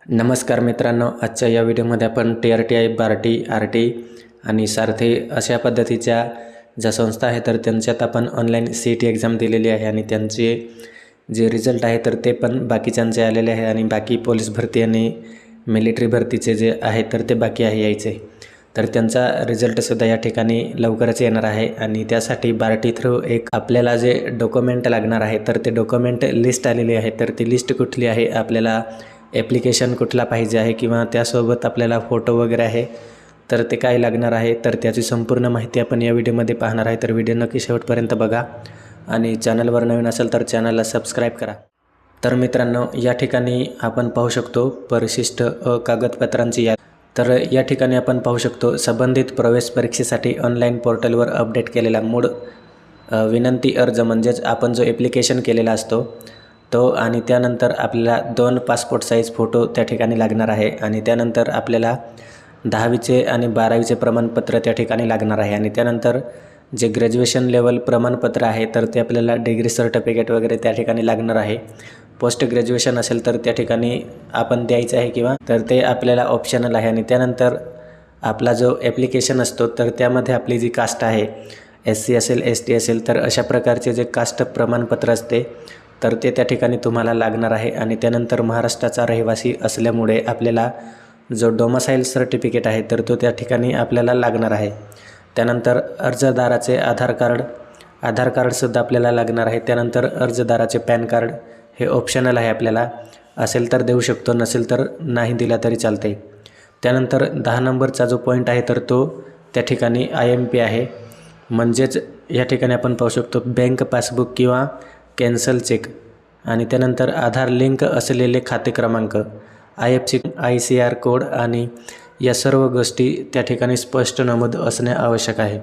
नमस्कार मित्रांनो, आजच्या या व्हिडिओमध्ये आपण TRTI, बार्टी, RT आणि सारथी अशा पद्धतीच्या ज्या संस्था आहेत तर त्यांच्यात आपण ऑनलाईन CET एक्झाम दिलेली आहे आणि त्यांचे जे रिझल्ट आहे तर ते पण बाकीच्यांचे आलेले आहे आणि बाकी पोलीस भरती आणि मिलिटरी भरतीचे जे आहे तर ते बाकी आहे यायचे, तर त्यांचा रिझल्टसुद्धा या ठिकाणी लवकरच येणार आहे. आणि त्यासाठी बार्टी थ्रू एक आपल्याला जे डॉक्युमेंट लागणार आहे तर ते डॉक्युमेंट लिस्ट आलेली आहे. तर ती लिस्ट कुठली आहे, आपल्याला ॲप्लिकेशन कुठला पाहिजे आहे किंवा त्यासोबत आपल्याला फोटो वगैरे आहे तर ते काय लागणार आहे, तर त्याची संपूर्ण माहिती आपण या व्हिडिओमध्ये पाहणार आहे. तर व्हिडिओ नक्की शेवटपर्यंत बघा आणि चॅनलवर नवीन असेल तर चॅनलला सबस्क्राईब करा. तर मित्रांनो, या ठिकाणी आपण पाहू शकतो परिशिष्ट कागदपत्रांची यादी. तर या ठिकाणी आपण पाहू शकतो संबंधित प्रवेश परीक्षेसाठी ऑनलाईन पोर्टलवर अपडेट केलेला मूळ विनंती अर्ज म्हणजेच आपण जो ॲप्लिकेशन केलेला असतो तो, आणि त्यानंतर आपल्याला 2 पासपोर्ट साईज फोटो त्या ठिकाणी लागणार आहे. आणि त्यानंतर आपल्याला 10वीचे आणि 12वीचे प्रमाणपत्र त्या ठिकाणी लागणार आहे. आणि त्यानंतर जे ग्रॅज्युएशन लेवल प्रमाणपत्र आहे तर ते आपल्याला डिग्री सर्टिफिकेट वगैरे त्या ठिकाणी लागणार आहे. पोस्ट ग्रॅज्युएशन असेल तर त्या ठिकाणी आपण द्यायचं आहे किंवा तर ते आपल्याला ऑप्शनल आहे. आणि त्यानंतर आपला जो ॲप्लिकेशन असतो तर त्यामध्ये आपली जी कास्ट आहे, SC असेल, ST असेल, तर अशा प्रकारचे जे कास्ट प्रमाणपत्र असते तर ते त्या ठिकाणी तुम्हाला लागणार आहे. आणि त्यानंतर महाराष्ट्राचा रहिवासी असल्यामुळे आपल्याला जो डोमासाईल सर्टिफिकेट आहे तर तो त्या ठिकाणी आपल्याला लागणार आहे. त्यानंतर अर्जदाराचे आधार कार्डसुद्धा आपल्याला लागणार आहे. त्यानंतर अर्जदाराचे पॅन कार्ड हे ऑप्शनल आहे, आपल्याला असेल तर देऊ शकतो, नसेल तर नाही दिला तरी चालते. त्यानंतर 10 नंबरचा जो पॉईंट आहे तर तो त्या ठिकाणी IMP आहे, म्हणजेच या ठिकाणी आपण पाहू शकतो बँक पासबुक किंवा कॅन्सल चेक. आणि त्यानंतर आधार लिंक असलेले खाते क्रमांक, IFSC ICR कोड आणि या सर्व गोष्टी त्या ठिकाणी स्पष्ट नमूद असणे आवश्यक आहे.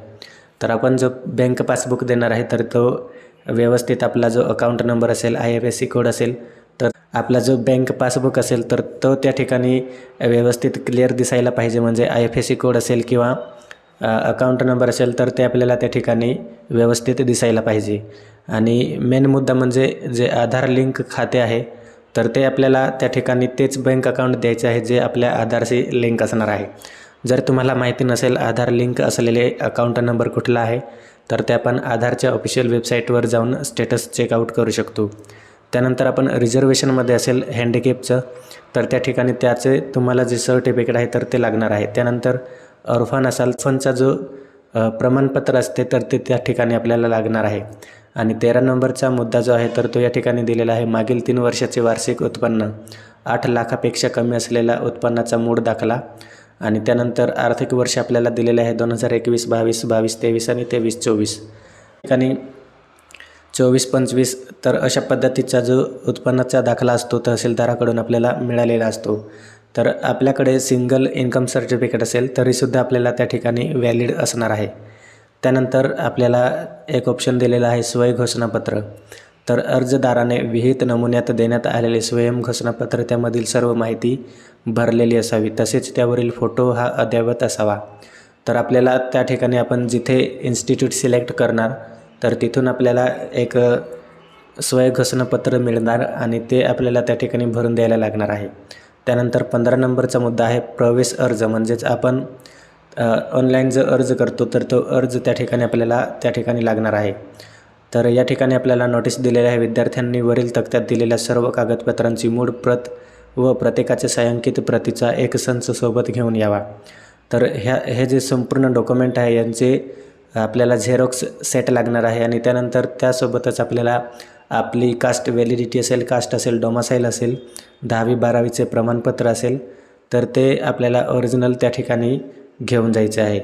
तर आपण जो बँक पासबुक देणार आहे तर तो व्यवस्थित आपला जो अकाउंट नंबर असेल, IFSC कोड असेल, तर आपला जो बँक पासबुक असेल तर तो त्या ठिकाणी व्यवस्थित क्लिअर दिसायला पाहिजे. म्हणजे IFSC कोड असेल किंवा अकाउंट नंबर असेल तर ते आपल्याला त्या ठिकाणी व्यवस्थित दिसायला पाहिजे. आणि मेन मुद्दा म्हणजे जे आधार लिंक खाते आहे तर ते आपल्याला त्या ठिकाणी तेच बँक अकाउंट द्यायचे आहे जे आपल्या आधारशी लिंक असणार आहे. जर तुम्हाला माहिती नसेल आधार लिंक असलेले अकाउंट नंबर कुठला आहे तर ते आपण आधारच्या ऑफिशियल वेबसाईटवर जाऊन स्टेटस चेकआउट करू शकतो. त्यानंतर आपण रिझर्वेशनमध्ये असेल हँडिकॅपचं तर त्या ठिकाणी त्याचे तुम्हाला जे सर्टिफिकेट आहे तर ते लागणार आहे. त्यानंतर ऑर्फन असाल, ऑर्फनचा जो प्रमाणपत्र असते तर ते त्या ठिकाणी आपल्याला लागणार आहे. आणि 13 नंबरचा मुद्दा जो आहे तर तो या ठिकाणी दिलेला आहे मागील 3 वर्षाचे वार्षिक उत्पन्न 8 लाखापेक्षा कमी असलेला उत्पन्नाचा मूळ दाखला. आणि त्यानंतर आर्थिक वर्ष आपल्याला दिलेले आहे 2021-22, 22-23 आणि 23-24. ठिकाणी 24-25 तर अशा पद्धतीचा जो उत्पन्नाचा दाखला असतो तहसीलदाराकडून आपल्याला मिळालेला असतो. तर आपल्याकडे सिंगल इन्कम सर्टिफिकेट असेल तरीसुद्धा आपल्याला त्या ठिकाणी व्हॅलिड असणार आहे. त्यानंतर आपल्याला एक ऑप्शन दिलेला आहे स्वयं घोषणापत्र. तर अर्जदाराने विहित नमुन्यात देण्यात आलेले स्वयं घोषणापत्र त्यामधील सर्व माहिती भरलेली असावी, तसेच त्यावरील फोटो हा अद्ययावत असावा. तर आपल्याला त्या ठिकाणी आपण जिथे इन्स्टिट्यूट सिलेक्ट करणार तर तिथून आपल्याला एक स्वयं घोषणापत्र मिळणार आणि ते आपल्याला त्या ठिकाणी भरून द्यायला लागणार आहे. त्यानंतर 15 नंबरचा मुद्दा आहे प्रवेश अर्ज, म्हणजेच आपण ऑनलाईन जो अर्ज करतो तर तो अर्ज त्या ठिकाणी आपल्याला त्या ठिकाणी लागणार आहे. तर या ठिकाणी आपल्याला नोटीस दिलेली आहे, विद्यार्थ्यांनी वरील तक्त्यात दिलेल्या सर्व कागदपत्रांची मूळ प्रत व प्रत्येकाच्या छायांकित प्रतीचा एक संच सोबत घेऊन यावा. तर हे जे संपूर्ण डॉक्युमेंट आहे यांचे आपल्याला झेरॉक्स सेट लागणार आहे. आणि त्यानंतर त्यासोबतच आपल्याला आपली कास्ट व्हॅलिडिटी असेल, कास्ट असेल, डोमासाईल असेल, 10वी 12वीचे प्रमाणपत्र असेल तर ते आपल्याला ओरिजिनल त्या ठिकाणी घेऊन जायचे आहे.